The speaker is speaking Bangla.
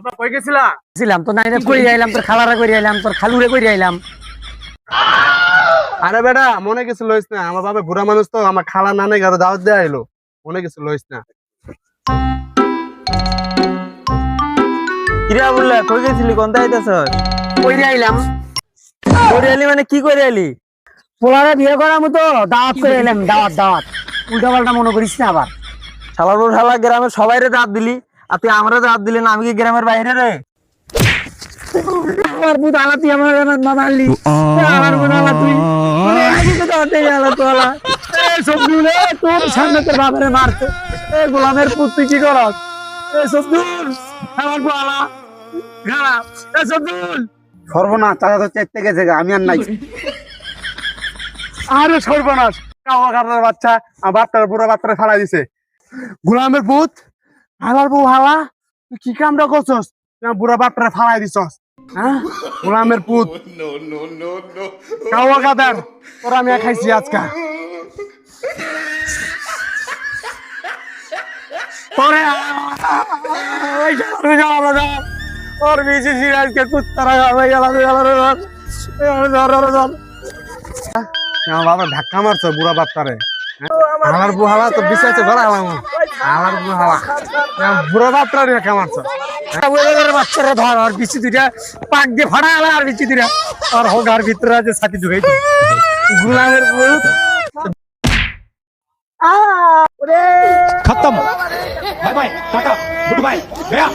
আপা কই গেছিলা? ছিলাম তো নাইরে কই আইলাম, তোর খালারা কই আইলাম, তোর খালুরে কই আইলাম। আরে বেটা মনে কিছু লইস না, আমার বাবা বুড়া মানুষ তো, আমার খালা নানে গারো দাওয়াত দেয়া আইলো, মনে কিছু লইস না। কিরা বললা কই গেছিলি, কোনটা আইতাছস? কই আইলাম করে আলি মানে কি করে আলি? পোলারে বিয়ে করার মতো দাওয়াত করে আইলাম, দাওয়াত উল্টা পাল্টা মনে করিস না আবার। শালার বউ শালা গ্রামের সবাইরে দাঁত দিলি, আর তুই আমারে দাঁত দিলি না, আমি কি গ্রামের বাইরে রে? আমার বুধ আলা তুই আমার মারলি, আমার বুধ আলা তুই আমি তো দাওয়াত দেই আলা তো আলা। সবদুলে তোর সামনে তোর বাবারে মারতে, গোলামের পুত তুই কি করস? সবদুল আমার বুধ আলা গালা, সবদুল সর্বনাশ, তারা তো চেতে গেছে, আমি আর নাই। আরে সর্বনাশ, কাওয়া কাটার বাচ্চা আমার বাচ্চার বুড়া বাচ্চারা ফালাই দিছে। গোলামের পুত, আমার বউ হালা, তুই কি কামটা করছস? তুই বুড়া বাচ্চারা ফালাই দিছস, হ্যাঁ? গোলামের পুত, কাওয়া কাটার তোরা আমি খাইছি আজকা। তোরে ওই যাও ওর বেশি সিরাজকে কুত্তারা খাবে গেল। আমার বাবা ধাক্কা মারছে বুড়া বাচ্চারে, আমার বুহালা তো বিশ্বাসে ঘর আলাম, আমার বুহালা বুড়া বাচ্চারে ধাক্কা মারছে। বাচ্চারা ধর আর বিচি দুইটা পাক দিয়ে ফাড়া আলা, আর বিচি দুইটা আর হোগার ভিতরে আছে ছাতি ঢুকাই দি। গোলামের পুত खत्म bye bye tata goodbye गया।